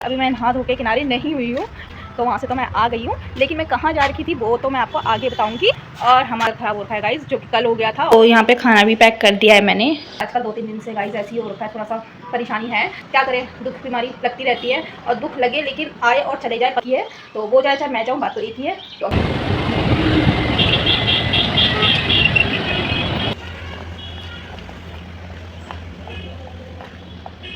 अभी मैं नहा धो के किनारे नहीं हुई हूँ, तो वहाँ से तो मैं आ गई हूँ, लेकिन मैं कहाँ जा रही थी वो तो मैं आपको आगे बताऊँगी। और हमारा ख़राब हो रखा है गाइज़, जो कि कल हो गया था। तो यहाँ पे खाना भी पैक कर दिया है मैंने। आजकल 2-3 दिन से गाइज़ ऐसी हो रखा है, थोड़ा सा परेशानी है, क्या करें, दुख बीमारी लगती रहती है और दुख लगे लेकिन आए और चले जाए पकी है, तो वो जाए चाहे मैं जाऊँ, बात तो एक ही है।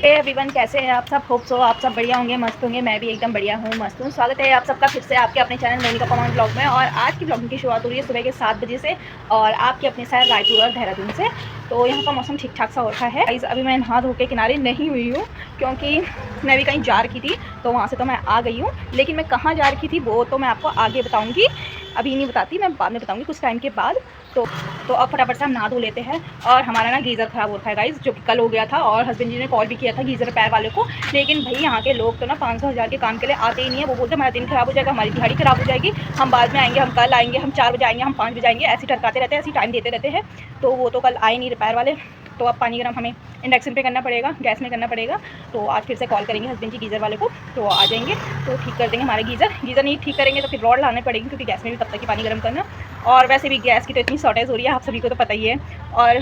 एवरीवन, कैसे हैं आप सब? होप सो आप सब बढ़िया होंगे, मस्त होंगे। मैं भी एकदम बढ़िया हूँ, मस्त हूँ। स्वागत है आप सबका फिर से आपके अपने चैनल मोनिका पवन ब्लॉग में। और आज की ब्लॉगिंग की शुरुआत हो रही है सुबह के 7 बजे से और आपके अपने शहर रायपुर और देहरादून से। तो यहाँ का मौसम ठीक ठाक सा हो रखा है। अभी मैं नहा धो के किनारे नहीं हुई हूँ, क्योंकि मैं भी कहीं जा रही थी, तो वहाँ से तो मैं आ गई हूँ, लेकिन मैं कहाँ जा रही थी वो तो मैं आपको आगे बताऊँगी। अभी नहीं बताती, मैं बाद में बताऊँगी कुछ टाइम के बाद। तो अब फटाफट से हम नहा धो लेते हैं। और हमारा ना गीज़र ख़राब हो रखा है गाइज़, जो कि कल हो गया था और हस्बैंड जी ने कॉल भी किया था गीज़र रिपेयर वाले को। लेकिन भाई यहाँ के लोग तो ना 500-1000 के काम के लिए आते ही नहीं है। वो बोलते हमारा दिन ख़राब हो जाएगा, हमारी दिहाड़ी ख़राब हो जाएगी, हम बाद में आएंगे, हम कल आएंगे, हम 4 बजे आएंगे, हम 5 बजे आएंगे, ऐसे टरकाते रहते हैं, ऐसे टाइम देते रहते हैं। तो वो तो कल आए नहीं रिपेयर वाले। तो अब पानी गर्म हमें इंडक्शन पे करना पड़ेगा, गैस में करना पड़ेगा। तो आज फिर से कॉल करेंगे हस्बैंड जी गीज़र वाले को, तो आ जाएंगे, तो ठीक कर देंगे हमारे गीज़र नहीं ठीक करेंगे तो फिर रॉड लाने पड़ेगी, क्योंकि गैस में भी तब तक ही पानी गर्म करना। और वैसे भी गैस की तो इतनी शॉर्टेज हो रही है, आप सभी को तो पता ही है। और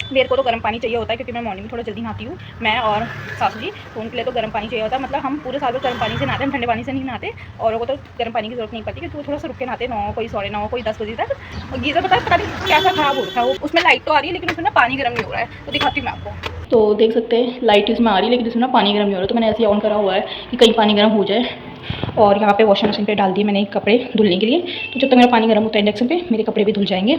मेरे को तो गर्म पानी चाहिए होता है, क्योंकि मैं मॉर्निंग में थोड़ा जल्दी नहाती हूँ, मैं और सासू जी, तो उनके लिए तो गर्म पानी चाहिए होता है। मतलब हम पूरे साल भर गर्म पानी से नहाते हैं, हम ठंडे पानी से नहीं नहाते। औरों को तो गर्म पानी की जरूरत नहीं पड़ती, क्योंकि वो थोड़ा सा रुक के नहाते, 9 कोई 9:30 कोई 10 बजे तक। और गीज़र पता नहीं क्या ख़राब हो रखा है, वो उसमें लाइट तो आ रही है लेकिन उसमें ना पानी गर्म नहीं हो रहा है। तो दिखाती हूँ मैं आपको। तो देख सकते हैं लाइट इसमें आ रही है लेकिन इसमें ना पानी गर्म नहीं हो रहा है। तो मैंने ऐसे ऑन करा हुआ है कि कहीं पानी गर्म हो जाए। और यहाँ पे वॉशिंग मशीन पे डाल दिए मैंने कपड़े धुलने के लिए। तो जब तक मेरा पानी गर्म होता है इंडक्शन पे, मेरे कपड़े भी धुल जाएंगे।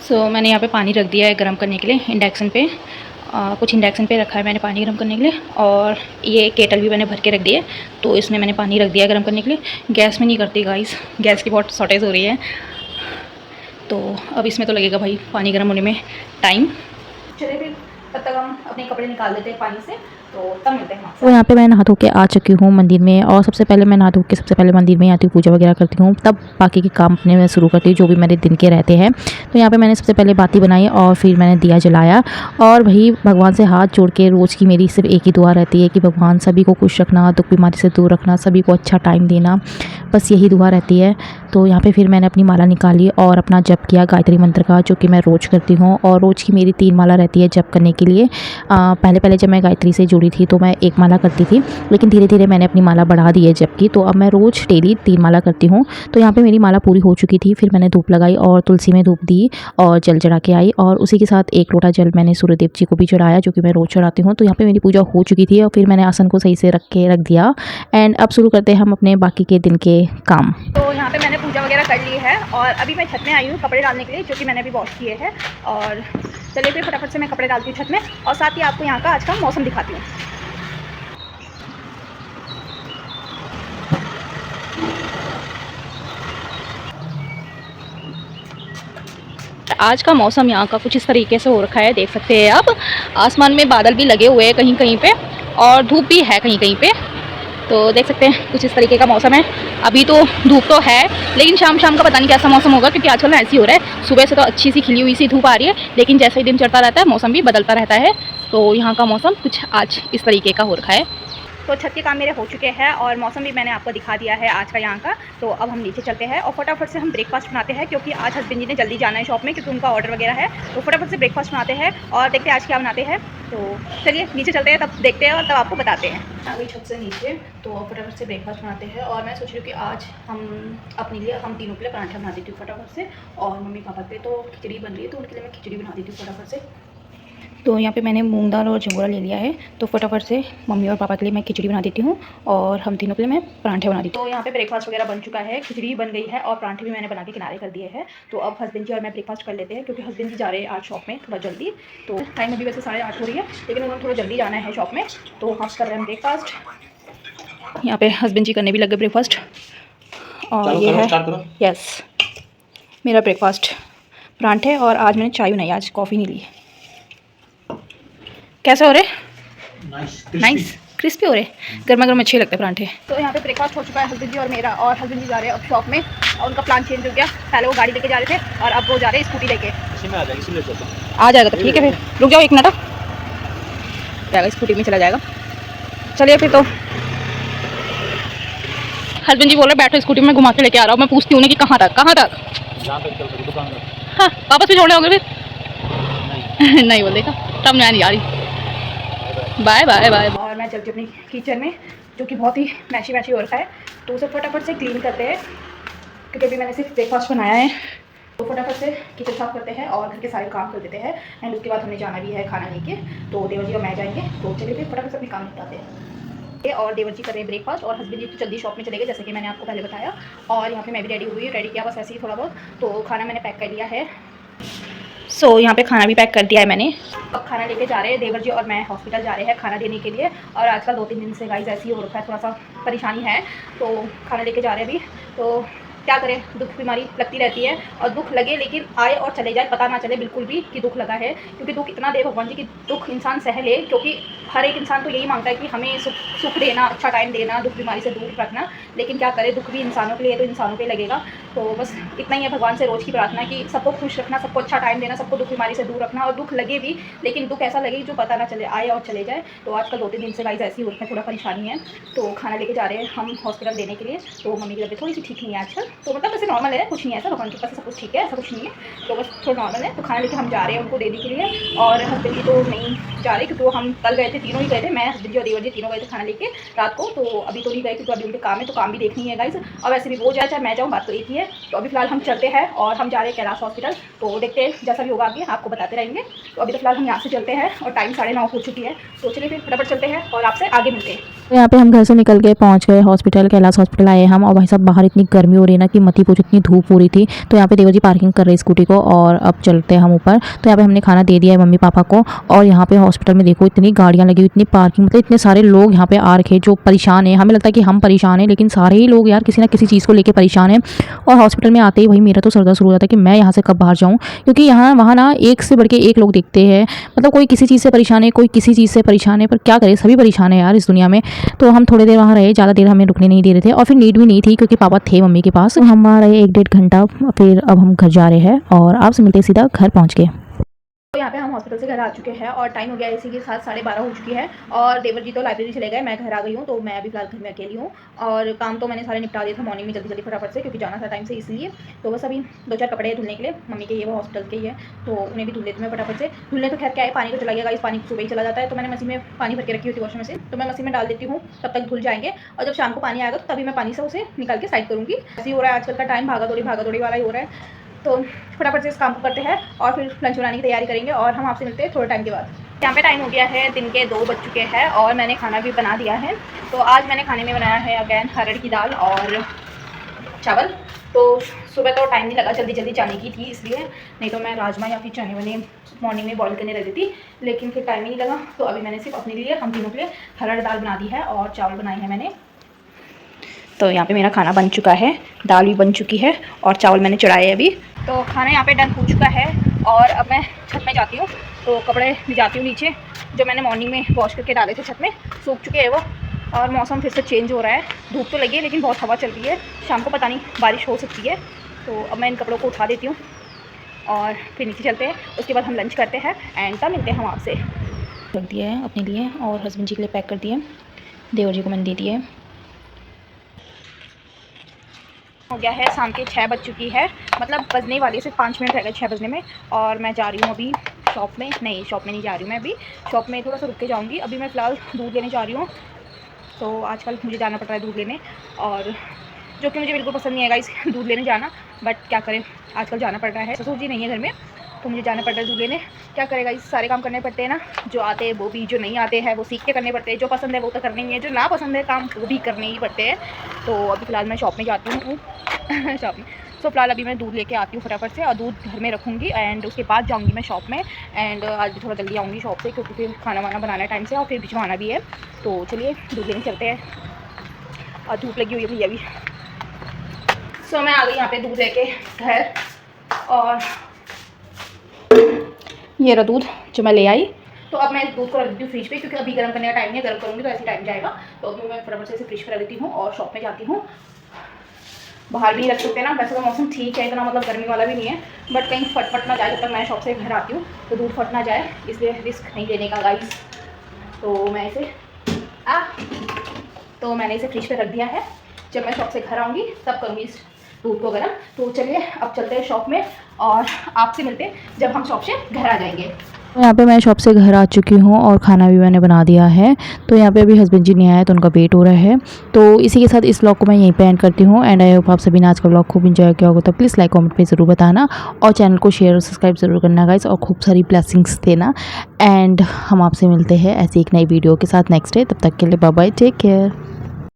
सो मैंने यहाँ पे पानी रख दिया है गर्म करने के लिए इंडक्शन पे। कुछ इंडक्शन पे रखा है मैंने पानी गर्म करने के लिए। और ये केटल भी मैंने भर के रख दी है, तो इसमें मैंने पानी रख दिया गर्म करने के लिए। गैस में नहीं करती गाइस, गैस की बहुत शॉर्टेज हो रही है। तो अब इसमें तो लगेगा भाई पानी गर्म होने में टाइम। चलिए फिर तब तक हम अपने कपड़े निकाल लेते हैं पानी से, तो तब मिलते हैं। तो यहाँ पे मैं नहा धो के आ चुकी हूँ मंदिर में। और सबसे पहले मैं नहा धो के सबसे पहले मंदिर में आती हूँ, पूजा वगैरह करती हूँ, तब बाकी के काम अपने में शुरू करती हूँ जो भी मेरे दिन के रहते हैं। तो यहाँ पे मैंने सबसे पहले बाती बनाई और फिर मैंने दिया जलाया। और वही भगवान से हाथ जोड़ के रोज़ की मेरी सिर्फ एक ही दुआ रहती है कि भगवान सभी को खुश रखना, दुख बीमारी से दूर रखना, सभी को अच्छा टाइम देना, बस यही दुआ रहती है। तो यहाँ पे फिर मैंने अपनी माला निकाली और अपना जप किया गायत्री मंत्र का, जो कि मैं रोज़ करती हूँ। और रोज़ की मेरी 3 माला रहती है जप करने के लिए। पहले जब मैं गायत्री से जुड़ी थी तो मैं 1 माला करती थी, लेकिन धीरे धीरे मैंने अपनी माला बढ़ा दी है जप की, तो अब मैं रोज़ डेली 3 माला करती हूँ। तो यहाँ पे मेरी माला पूरी हो चुकी थी। फिर मैंने धूप लगाई और तुलसी में धूप दी और जल चढ़ा के आई। और उसी के साथ 1 लोटा जल मैंने सूर्यदेव जी को भी चढ़ाया, जो कि मैं रोज़ चढ़ाती हूँ। तो यहाँ पे मेरी पूजा हो चुकी थी और फिर मैंने आसन को सही से रख दिया। एंड अब शुरू करते हैं हम अपने बाकी के दिन के काम। तो यहाँ पे मैंने पूजा वगैरह कर ली है और अभी मैं छत में आई हूँ कपड़े डालने के लिए, जो कि मैंने अभी वॉश किए हैं। और चलिए फिर फटाफट से मैं कपड़े डालती हूँ छत में, और साथ ही आपको यहाँ का आज का मौसम दिखाती हूँ। आज का मौसम यहाँ का कुछ इस तरीके से हो रखा है, देख सकते हैं आप। आसमान में बादल भी लगे हुए हैं कहीं कहीं पे, और धूप भी है कहीं कहीं पे। तो देख सकते हैं कुछ इस तरीके का मौसम है। अभी तो धूप तो है, लेकिन शाम का पता नहीं कैसा मौसम होगा, क्योंकि आजकल ना ऐसी हो रहा है। सुबह से तो अच्छी सी खिली हुई सी धूप आ रही है, लेकिन जैसे ही दिन चढ़ता रहता है मौसम भी बदलता रहता है। तो यहाँ का मौसम कुछ आज इस तरीके का हो रखा है। तो छत के काम मेरे हो चुके हैं और मौसम भी मैंने आपको दिखा दिया है आज का यहाँ का। तो अब हम नीचे चलते हैं और फटाफट से हम ब्रेकफास्ट बनाते हैं, क्योंकि आज हस्बैंड जी ने जल्दी जाना है शॉप में, क्योंकि उनका ऑर्डर वगैरह है। तो फटाफट से ब्रेकफास्ट बनाते हैं और देखते हैं आज क्या बनाते हैं। तो चलिए नीचे चलते हैं, तब देखते हैं और तब आपको बताते हैं। अभी छत से नीचे तो फटाफट से ब्रेकफास्ट बनाते हैं। और मैं सोच रही हूँ कि आज हम अपने लिए, हम तीनों के लिए पराठा बना देती हूँ फटाफट से। और मम्मी पापा पे तो खिचड़ी बन रही है, तो उनके लिए मैं खिचड़ी बना देती हूँ फटाफट से। तो यहाँ पे मैंने मूंग दाल और झंगोरा ले लिया है, तो फटाफट से मम्मी और पापा के लिए मैं खिचड़ी बना देती हूँ और हम तीनों के लिए मैं पराठे बना देती हूँ। तो यहाँ पे ब्रेकफास्ट वगैरह बन चुका है, खिचड़ी बन गई है और पराठे भी मैंने बना के किनारे कर दिए हैं। तो अब हस्बैंड जी और मैं ब्रेकफास्ट कर लेते हैं, क्योंकि हस्बैंड जी जा रहे हैं आज शॉप में थोड़ा जल्दी। तो टाइम अभी वैसे 8:30 हो रही है, लेकिन उन्होंने थोड़ा जल्दी जाना है शॉप में, तो हम कर रहे हैं ब्रेकफास्ट। यहाँ पे हस्बैंड जी करने भी लगे ब्रेकफास्ट। और ये है यस मेरा ब्रेकफास्ट पराठे, और आज मैंने चाय बनाई, आज कॉफ़ी नहीं ली। कैसे हो रहे? नाइस क्रिस्पी हो रहे, गर्मा गर्म अच्छे लगते हैं पराठे। तो यहाँ पे ब्रेकफास्ट हो चुका है हस्बैंड जी और मेरा, और हस्बैंड जी जा रहे हैं अब शॉप में। और उनका प्लान चेंज हो गया, पहले वो गाड़ी लेके जा रहे थे और अब वो जा रहे हैं स्कूटी लेके। आ जाएगा तो ठीक है, फिर रुक जाओ 1 मिनट, जाएगा स्कूटी में चला जाएगा। चलिए फिर तो हस्बैंड जी बोल रहे बैठो स्कूटी में घुमा के लेके आ रहा हूँ। मैं पूछती हूँ कि कहाँ तक जहाँ तक चल सके दुकान तक। हाँ वापस भी छोड़ने होंगे फिर नहीं नहीं बोलेगा तब मैं नहीं आ रही। Bye bye bye. और मैं चलती अपनी किचन में, जो कि बहुत ही मैशी मैशी हो रखा है, तो उसे फटाफट से क्लीन करते हैं क्योंकि अभी मैंने सिर्फ ब्रेकफास्ट बनाया है। तो फटाफट से किचन साफ करते हैं और घर के सारे काम कर देते हैं। एंड उसके बाद हमें जाना भी है खाना लेके, तो देवर जी और मैं जाएंगे। तो चलिए फिर फटाफट से अपने काम निपटाते हैं। और देवर जी कर रहे हैं ब्रेकफास्ट और हस्बैंड जी तो जल्दी शॉप में चले गए, जैसे कि मैंने आपको पहले बताया। और यहाँ पे मैं भी रेडी हुई, रेडी किया बस ऐसे ही थोड़ा बहुत। तो खाना मैंने पैक कर लिया है। सो यहाँ पे खाना भी पैक कर दिया है मैंने। अब खाना लेके जा रहे हैं देवर जी और मैं हॉस्पिटल जा रहे हैं खाना देने के लिए। और आजकल 2-3 दिन से गाइस ऐसी हो रखा है, थोड़ा सा परेशानी है, तो खाना लेके जा रहे हैं अभी। तो क्या करें, दुख बीमारी लगती रहती है और दुख लगे लेकिन आए और चले जाए, पता ना चले बिल्कुल भी कि दुख लगा है। क्योंकि दुख इतना दे भगवान जी कि दुख इंसान सह ले, क्योंकि हर एक इंसान तो यही मांगता है कि हमें सुख देना, अच्छा टाइम देना, दुख बीमारी से दूर रखना। लेकिन क्या करें, दुख भी इंसानों के लिए तो इंसानों पे लगेगा। तो बस इतना ही है भगवान से रोज़ की प्रार्थना कि सबको खुश रखना, सबको अच्छा टाइम देना, सबको दुख बीमारी से दूर रखना। और दुख लगे भी, लेकिन दुख ऐसा लगे जो पता ना चले, आए और चले जाए। तो आजकल 2-3 दिन से गाइस ऐसी हो रखी है, थोड़ा परेशानी है। तो खाना लेके जा रहे हैं हम हॉस्पिटल देने के लिए। तो मम्मी की तबीयत थोड़ी सी ठीक नहीं है आजकल, तो मतलब वैसे नॉर्मल है, कुछ नहीं है ऐसा, भगवान की कृपा से सब कुछ ठीक है, ऐसा कुछ नहीं है। तो बस थोड़ा नॉर्मल है। तो खाना लेके हम जा रहे हैं उनको देने के लिए। और हस्बैंड जी तो नहीं जा रहे क्योंकि वो हम कल गए थे, तीनों ही गए थे, मैं हस्बैंड जी और देवर जी तीनों गए थे खाना लेके रात को। तो अभी तो नहीं गए क्योंकि अभी उनके काम है, तो काम भी देखनी है गाइस। और वैसे भी वो जाए चाहे मैं जाऊँ, बात तो एक ही है। तो अभी फिलहाल हम चलते हैं और हम जा रहे हैं कैलाश हॉस्पिटल। तो देखते हैं जैसा भी होगा आगे आपको बताते रहेंगे। तो अभी तो फिलहाल हम यहाँ से चलते हैं और टाइम 9:30 हो चुकी है। तो चलिए फिर फटाफट चलते हैं और आपसे आगे मिलते हैं। तो यहाँ पे हम घर से निकल के पहुँच गए हॉस्पिटल, कैलाश हॉस्पिटल आए हम। और भाई साहब बाहर इतनी गर्मी हो रही है ना कि मत ही पूछो, इतनी धूप हो रही थी। तो यहाँ पे देवर जी पार्किंग कर रहे स्कूटी को और अब चलते हैं हम ऊपर। तो यहाँ पे हमने खाना दे दिया है मम्मी पापा को। और यहाँ पे हॉस्पिटल में देखो इतनी गाड़ियाँ लगी हुई, इतनी पार्किंग, मतलब इतने सारे लोग यहाँ पे आ रखे जो परेशान है। हमें लगता है कि हम परेशान हैं, लेकिन सारे ही लोग यार किसी ना किसी चीज़ को लेकर परेशान है। और हॉस्पिटल में आते ही भाई मेरा तो सरदर्द शुरू हो जाता है कि मैं यहाँ से कब बाहर जाऊँ, क्योंकि यहाँ वहाँ ना एक से बढ़ के एक लोग दिखते हैं। मतलब कोई किसी चीज़ से परेशान है, कोई किसी चीज़ से परेशान है, पर क्या करे, सभी परेशान है यार इस दुनिया में। तो हम थोड़ी देर वहाँ रहे, ज़्यादा देर हमें रुकने नहीं दे रहे थे और फिर नीड भी नहीं थी क्योंकि पापा थे मम्मी के पास। तो हम वहाँ रहे 1-1.5 घंटा, फिर अब हम घर जा रहे हैं और आपसे मिलते सीधा घर पहुँच गए। तो यहाँ पे हम हॉस्पिटल से घर आ चुके हैं और टाइम हो गया है इसी के साथ 12:30 हो चुकी है। और देवर जी तो लाइब्रेरी चले गए, मैं घर आ गई हूँ। तो मैं अभी फिलहाल घर में अकेली हूँ और काम तो मैंने सारे निपटा दिए थे मॉर्निंग में, जल्दी जल्दी फटाफट से, क्योंकि जाना था टाइम से इसलिए। तो बस अभी 2-4 कपड़े धुलने के लिए, मम्मी के ये वो हॉस्पिटल के ही है, तो उन्हें भी धुल लेती मैं फटाफट से। धुलने तो खैर क्या है, पानी तो चला गया, इस पानी सुबह ही चला जाता है। तो मैंने मशीन में पानी भर के रखी हुई थी वॉशिंग मशीन, तो मैं मशीन में डाल देती हूँ, तब तक धुल जाएंगे। और जब शाम को पानी आएगा तो तभी मैं पानी से उसे निकाल के साइड करूँगी। ऐसे ही हो रहा है आजकल का टाइम, भागा दौड़ी वाला ही हो रहा है। तो फटाफट से इस काम को करते हैं और फिर लंच बनाने की तैयारी करेंगे और हम आपसे मिलते हैं थोड़े टाइम के बाद। यहाँ पे टाइम हो गया है, दिन के 2 बज चुके हैं और मैंने खाना भी बना दिया है। तो आज मैंने खाने में बनाया है अगैन हरड़ की दाल और चावल। तो सुबह तो टाइम नहीं लगा, जल्दी जल्दी जाने की थी इसलिए, नहीं तो मैं राजमा या फिर चने वने मॉर्निंग में बॉईल करने रह देती, लेकिन फिर टाइम ही नहीं लगा। तो अभी मैंने सिर्फ अपने लिए, हम तीनों के लिए हरड़ दाल बना दी है और चावल बनाए हैं मैंने। तो यहाँ पे मेरा खाना बन चुका है, दाल भी बन चुकी है और चावल मैंने चढ़ाए अभी। तो खाना यहाँ पे डन हो चुका है और अब मैं छत में जाती हूँ। तो कपड़े ले जाती हूँ नीचे, जो मैंने मॉर्निंग में वॉश करके डाले थे छत में, सूख चुके हैं वो। और मौसम फिर से चेंज हो रहा है, धूप तो लगी है लेकिन बहुत हवा चल रही है, शाम को पता नहीं बारिश हो सकती है। तो अब मैं इन कपड़ों को उठा देती हूँ और फिर नीचे चलते हैं। उसके बाद हम लंच करते हैं एंड तब मिलते हैं हम आपसे। रख दिया है अपने लिए और हस्बैंड जी के लिए पैक कर दिए, देवर जी को मैंने दे दिया है। हो गया है, शाम के 6 बज चुकी है, मतलब बजने वाली, सिर्फ 5 मिनट रह गए 6 बजने में। और मैं जा रही हूँ अभी शॉप में, नहीं शॉप में नहीं जा रही हूँ मैं अभी, शॉप में थोड़ा सा रुक के जाऊँगी। अभी मैं फ़िलहाल दूध लेने जा रही हूँ। तो आजकल मुझे जाना पड़ रहा है दूध लेने, और जो कि मुझे बिल्कुल पसंद नहीं है गाइस दूध लेने जाना, बट क्या करें आजकल जाना पड़ रहा है। ससुर जी नहीं है घर में तो मुझे जाना पड़ रहा है दूध लेने। क्या करेगा, इस सारे काम करने पड़ते हैं ना, जो आते हैं वो भी, जो नहीं आते हैं वो सीख के करने पड़ते हैं, जो पसंद है वो तो करने ही है, जो ना पसंद है काम वो भी करने ही पड़ते हैं। तो अभी फ़िलहाल मैं शॉप में जाती हूँ शॉप में। सो फिलहाल अभी मैं दूध लेके आती हूँ फटाफट से और दूध घर में रखूँगी एंड उसके बाद जाऊँगी मैं शॉप में। एंड आज भी थोड़ा जल्दी आऊँगी शॉप से क्योंकि फिर खाना वाना बनाना टाइम से और फिर भिजवाना भी है। तो चलिए दूध लेने चलते हैं और धूप लगी हुई है भैया भी। सो मैं आ गई यहाँ पे दूध लेके घर, और ये रहा दूध जो मैं ले आई। तो अब मैं दूध को रख देती हूँ फ्रिज पे, क्योंकि अभी गर्म करने का टाइम नहीं है, गर्म करूँगी तो ऐसे टाइम जाएगा। तो अभी मैं फटाफट से इसे फ्रिज पे रख देती हूँ और शॉप में जाती हूँ। बाहर भी नहीं रख सकते ना, वैसे तो मौसम ठीक है, इतना मतलब गर्मी वाला भी नहीं है, बट कहीं फट ना जाए जब तक मैं शॉप से घर आती हूँ, तो दूध फट ना जाए, इसलिए रिस्क नहीं लेने का गाइस। तो मैं इसे तो मैंने इसे फ्रिज पे रख दिया है जब मैं शॉप से घर आऊँगी तब करूँगी इस दूध को गर्म। तो चलिए अब चलते हैं शॉप में और आपसे मिलते हैं जब हम शॉप से घर आ जाएंगे। तो यहाँ पे मैं शॉप से घर आ चुकी हूँ और खाना भी मैंने बना दिया है। तो यहाँ पे अभी हस्बैंड जी नहीं आए तो उनका वेट हो रहा है। तो इसी के साथ इस व्लॉग को मैं यहीं पे एंड करती हूँ। एंड आई होप आप सभी ने आज का व्लॉग खूब इंजॉय किया होगा। तो प्लीज़ लाइक कमेंट पे ज़रूर बताना और चैनल को शेयर और सब्सक्राइब ज़रूर करना गाइस, और खूब सारी ब्लेसिंग्स देना। एंड हम आपसे मिलते हैं ऐसी एक नई वीडियो के साथ नेक्स्ट डे। तब तक के लिए बाय बाय, टेक केयर।